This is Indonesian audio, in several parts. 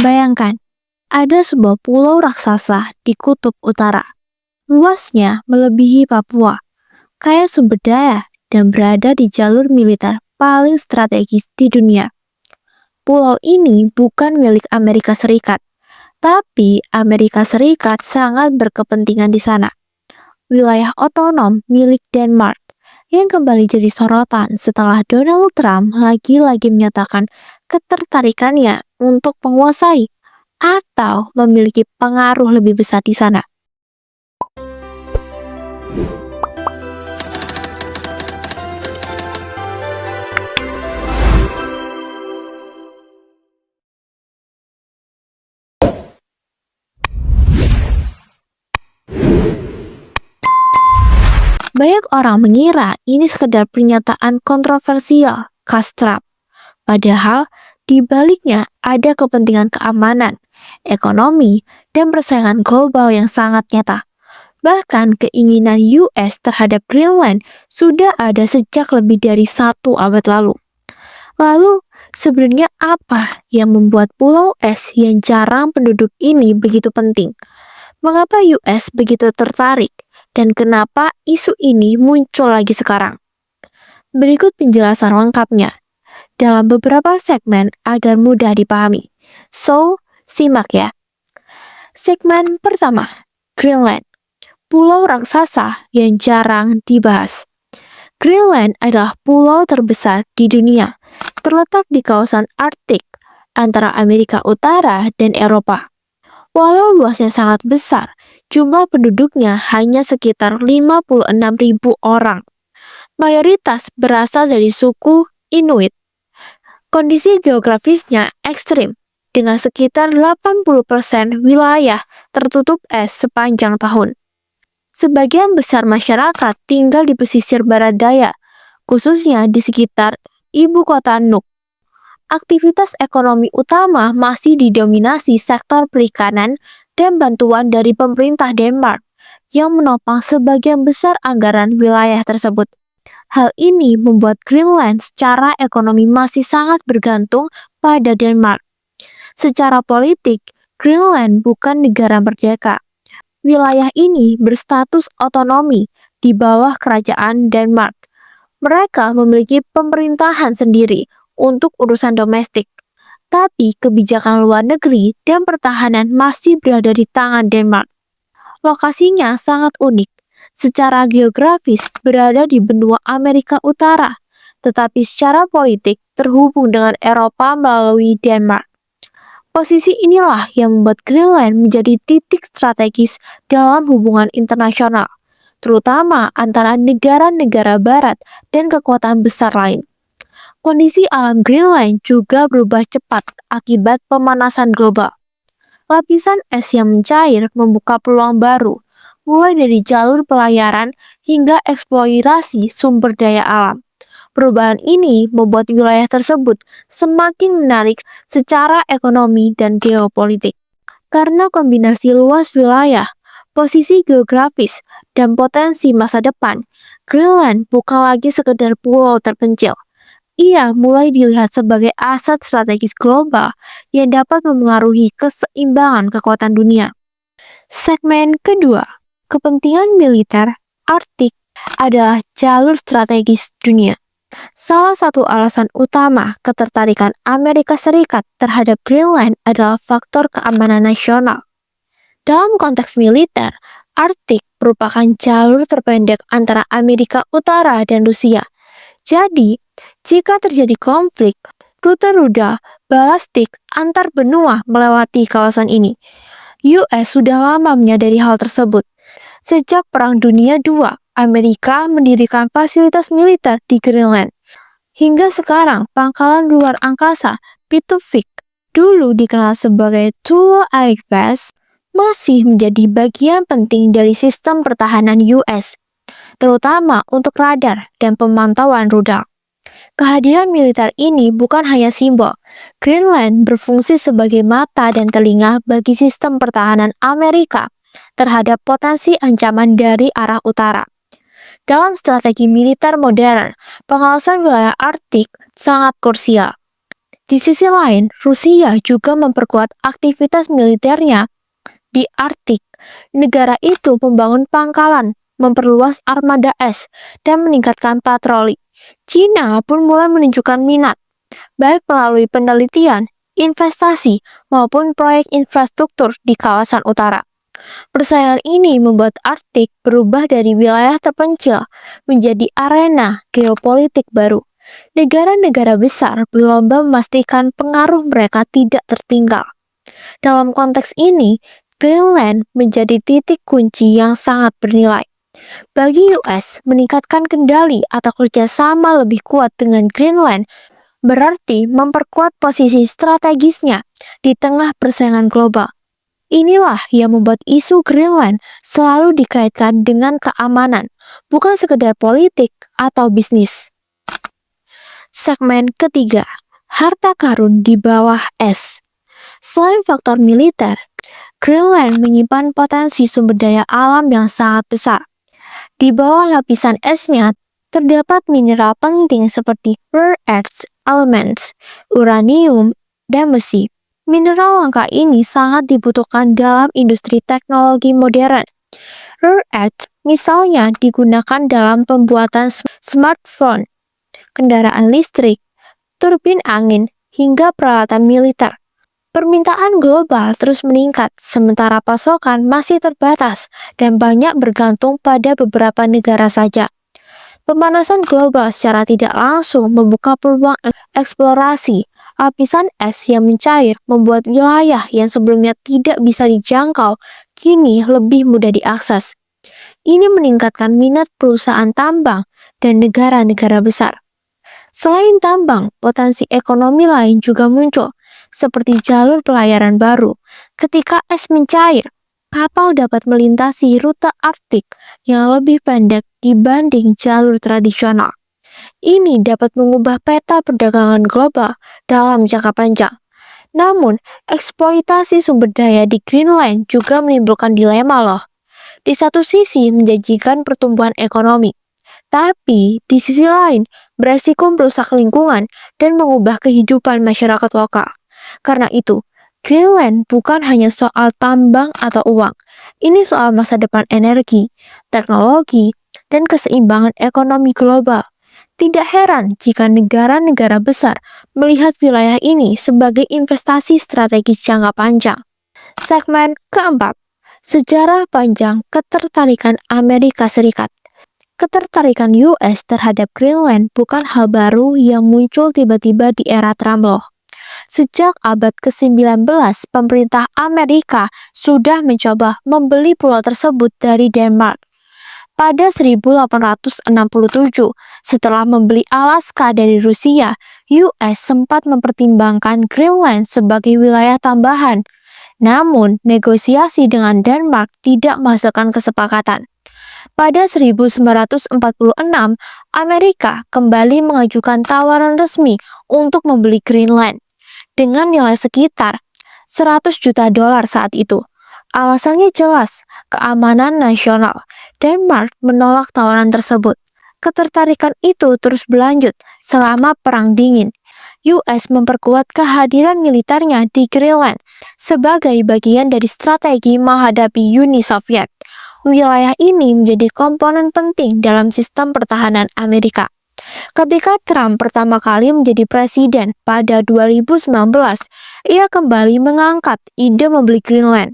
Bayangkan, ada sebuah pulau raksasa di kutub utara. Luasnya melebihi Papua, kaya sumber daya, dan berada di jalur militer paling strategis di dunia. Pulau ini bukan milik Amerika Serikat, tapi Amerika Serikat sangat berkepentingan di sana. Wilayah otonom milik Denmark yang kembali jadi sorotan setelah Donald Trump lagi-lagi menyatakan ketertarikannya untuk menguasai atau memiliki pengaruh lebih besar di sana. Banyak orang mengira ini sekedar pernyataan kontroversial khas Trump. Padahal di baliknya ada kepentingan keamanan, ekonomi, dan persaingan global yang sangat nyata. Bahkan keinginan US terhadap Greenland sudah ada sejak lebih dari 1 abad lalu. Lalu, sebenarnya apa yang membuat Pulau S yang jarang penduduk ini begitu penting? Mengapa US begitu tertarik? Dan kenapa isu ini muncul lagi sekarang? Berikut penjelasan lengkapnya dalam beberapa segmen agar mudah dipahami. So, simak ya. Segmen pertama, Greenland, pulau raksasa yang jarang dibahas. Greenland adalah pulau terbesar di dunia, terletak di kawasan Arktik antara Amerika Utara dan Eropa. Walau luasnya sangat besar, jumlah penduduknya hanya sekitar 56.000 orang. Mayoritas berasal dari suku Inuit. Kondisi geografisnya ekstrim, dengan sekitar 80% wilayah tertutup es sepanjang tahun. Sebagian besar masyarakat tinggal di pesisir barat daya, khususnya di sekitar ibu kota Nuuk. Aktivitas ekonomi utama masih didominasi sektor perikanan dan bantuan dari pemerintah Denmark yang menopang sebagian besar anggaran wilayah tersebut. Hal ini membuat Greenland secara ekonomi masih sangat bergantung pada Denmark. Secara politik, Greenland bukan negara merdeka. Wilayah ini berstatus otonomi di bawah kerajaan Denmark. Mereka memiliki pemerintahan sendiri untuk urusan domestik, tapi kebijakan luar negeri dan pertahanan masih berada di tangan Denmark. Lokasinya sangat unik. Secara geografis berada di benua Amerika Utara, tetapi secara politik terhubung dengan Eropa melalui Denmark. Posisi inilah yang membuat Greenland menjadi titik strategis dalam hubungan internasional, terutama antara negara-negara barat dan kekuatan besar lain. Kondisi alam Greenland juga berubah cepat akibat pemanasan global. Lapisan es yang mencair membuka peluang baru, mulai dari jalur pelayaran hingga eksplorasi sumber daya alam. Perubahan ini membuat wilayah tersebut semakin menarik secara ekonomi dan geopolitik. Karena kombinasi luas wilayah, posisi geografis, dan potensi masa depan, Greenland bukan lagi sekedar pulau terpencil. Ia mulai dilihat sebagai aset strategis global yang dapat memengaruhi keseimbangan kekuatan dunia. Segmen kedua, kepentingan militer Arktik adalah jalur strategis dunia. Salah satu alasan utama ketertarikan Amerika Serikat terhadap Greenland adalah faktor keamanan nasional. Dalam konteks militer, Arktik merupakan jalur terpendek antara Amerika Utara dan Rusia. Jadi, jika terjadi konflik, rute rudal balistik antar benua melewati kawasan ini. US sudah lama menyadari hal tersebut. Sejak Perang Dunia II, Amerika mendirikan fasilitas militer di Greenland. Hingga sekarang, pangkalan luar angkasa Pitufik, dulu dikenal sebagai Thule Air Base, masih menjadi bagian penting dari sistem pertahanan US, terutama untuk radar dan pemantauan rudal. Kehadiran militer ini bukan hanya simbol. Greenland berfungsi sebagai mata dan telinga bagi sistem pertahanan Amerika terhadap potensi ancaman dari arah utara. Dalam strategi militer modern, pengawasan wilayah Arktik sangat krusial. Di sisi lain, Rusia juga memperkuat aktivitas militernya di Arktik. Negara itu membangun pangkalan, memperluas armada es, dan meningkatkan patroli. China pun mulai menunjukkan minat, baik melalui penelitian, investasi, maupun proyek infrastruktur di kawasan utara. Persaingan ini membuat Arktik berubah dari wilayah terpencil menjadi arena geopolitik baru. Negara-negara besar berlomba memastikan pengaruh mereka tidak tertinggal. Dalam konteks ini, Greenland menjadi titik kunci yang sangat bernilai. Bagi US, meningkatkan kendali atau kerjasama lebih kuat dengan Greenland berarti memperkuat posisi strategisnya di tengah persaingan global. Inilah yang membuat isu Greenland selalu dikaitkan dengan keamanan, bukan sekedar politik atau bisnis. Segmen ketiga, harta karun di bawah es. Selain faktor militer, Greenland menyimpan potensi sumber daya alam yang sangat besar. Di bawah lapisan esnya terdapat mineral penting seperti rare earth elements, uranium, dan besi. Mineral langka ini sangat dibutuhkan dalam industri teknologi modern. Rare earth misalnya digunakan dalam pembuatan smartphone, kendaraan listrik, turbin angin, hingga peralatan militer. Permintaan global terus meningkat, sementara pasokan masih terbatas dan banyak bergantung pada beberapa negara saja. Pemanasan global secara tidak langsung membuka peluang eksplorasi. Lapisan es yang mencair membuat wilayah yang sebelumnya tidak bisa dijangkau kini lebih mudah diakses. Ini meningkatkan minat perusahaan tambang dan negara-negara besar. Selain tambang, potensi ekonomi lain juga muncul, seperti jalur pelayaran baru. Ketika es mencair, kapal dapat melintasi rute Arktik yang lebih pendek dibanding jalur tradisional. Ini dapat mengubah peta perdagangan global dalam jangka panjang. Namun, eksploitasi sumber daya di Greenland juga menimbulkan dilema loh. Di satu sisi menjanjikan pertumbuhan ekonomi, tapi di sisi lain beresiko merusak lingkungan dan mengubah kehidupan masyarakat lokal. Karena itu, Greenland bukan hanya soal tambang atau uang. Ini soal masa depan energi, teknologi, dan keseimbangan ekonomi global. Tidak heran jika negara-negara besar melihat wilayah ini sebagai investasi strategis jangka panjang. Segmen keempat, sejarah panjang ketertarikan Amerika Serikat. Ketertarikan US terhadap Greenland bukan hal baru yang muncul tiba-tiba di era Trump loh. Sejak abad ke-19, pemerintah Amerika sudah mencoba membeli pulau tersebut dari Denmark. Pada 1867, setelah membeli Alaska dari Rusia, US sempat mempertimbangkan Greenland sebagai wilayah tambahan. Namun, negosiasi dengan Denmark tidak menghasilkan kesepakatan. Pada 1946, Amerika kembali mengajukan tawaran resmi untuk membeli Greenland dengan nilai sekitar $100 juta saat itu. Alasannya jelas, keamanan nasional. Denmark menolak tawaran tersebut. Ketertarikan itu terus berlanjut selama Perang Dingin. US memperkuat kehadiran militernya di Greenland sebagai bagian dari strategi menghadapi Uni Soviet. Wilayah ini menjadi komponen penting dalam sistem pertahanan Amerika. Ketika Trump pertama kali menjadi presiden pada 2019, ia kembali mengangkat ide membeli Greenland.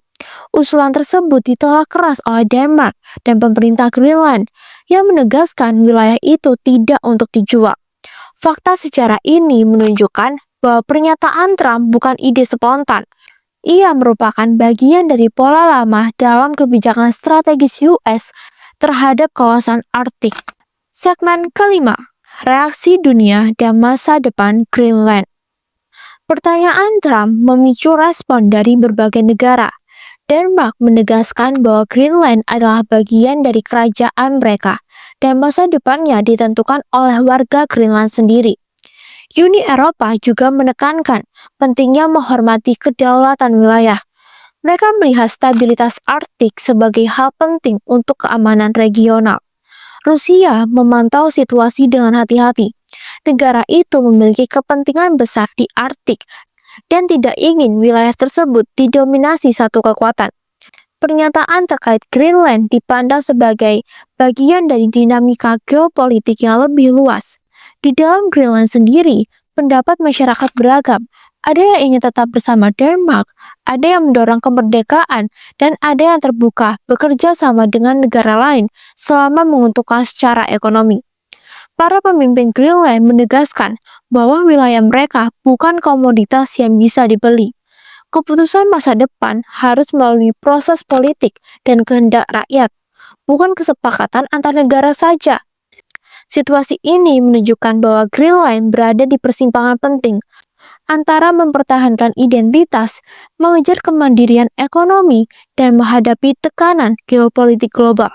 Usulan tersebut ditolak keras oleh Denmark dan pemerintah Greenland yang menegaskan wilayah itu tidak untuk dijual. Fakta sejarah ini menunjukkan bahwa pernyataan Trump bukan ide spontan. Ia merupakan bagian dari pola lama dalam kebijakan strategis US terhadap kawasan Arktik. Segmen kelima, reaksi dunia dan masa depan Greenland. Pertanyaan Trump memicu respon dari berbagai negara. Denmark menegaskan bahwa Greenland adalah bagian dari kerajaan mereka dan masa depannya ditentukan oleh warga Greenland sendiri. Uni Eropa juga menekankan pentingnya menghormati kedaulatan wilayah. Mereka melihat stabilitas Arktik sebagai hal penting untuk keamanan regional. Rusia memantau situasi dengan hati-hati negara itu memiliki kepentingan besar di Arktik dan tidak ingin wilayah tersebut didominasi satu kekuatan. Pernyataan terkait Greenland dipandang sebagai bagian dari dinamika geopolitik yang lebih luas. Di dalam Greenland sendiri, pendapat masyarakat beragam. Ada yang ingin tetap bersama Denmark, ada yang mendorong kemerdekaan, dan ada yang terbuka bekerja sama dengan negara lain selama menguntungkan secara ekonomi. Para pemimpin Greenland menegaskan bahwa wilayah mereka bukan komoditas yang bisa dibeli. Keputusan masa depan harus melalui proses politik dan kehendak rakyat, bukan kesepakatan antar negara saja. Situasi ini menunjukkan bahwa Greenland berada di persimpangan penting antara mempertahankan identitas, mengejar kemandirian ekonomi, dan menghadapi tekanan geopolitik global.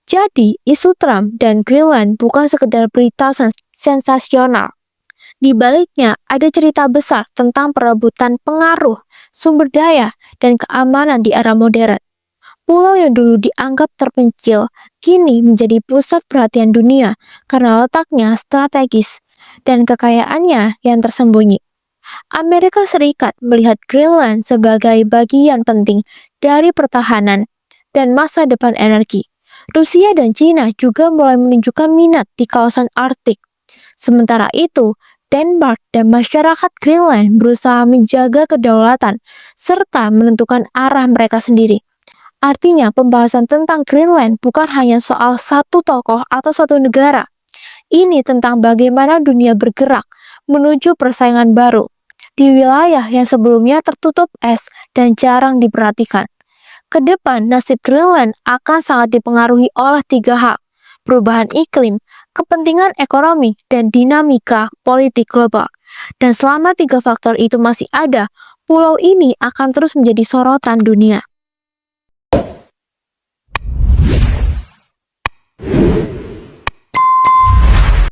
Jadi, isu Trump dan Greenland bukan sekedar berita sensasional. Di baliknya ada cerita besar tentang perebutan pengaruh, sumber daya, dan keamanan di era modern. Pulau yang dulu dianggap terpencil, kini menjadi pusat perhatian dunia karena letaknya strategis dan kekayaannya yang tersembunyi. Amerika Serikat melihat Greenland sebagai bagian penting dari pertahanan dan masa depan energi. Rusia dan Cina juga mulai menunjukkan minat di kawasan Arktik. Sementara itu, Denmark dan masyarakat Greenland berusaha menjaga kedaulatan serta menentukan arah mereka sendiri. Artinya, pembahasan tentang Greenland bukan hanya soal satu tokoh atau satu negara. Ini tentang bagaimana dunia bergerak menuju persaingan baru di wilayah yang sebelumnya tertutup es dan jarang diperhatikan. Kedepan, nasib Greenland akan sangat dipengaruhi oleh tiga hal: perubahan iklim, kepentingan ekonomi, dan dinamika politik global. Dan selama tiga faktor itu masih ada, pulau ini akan terus menjadi sorotan dunia.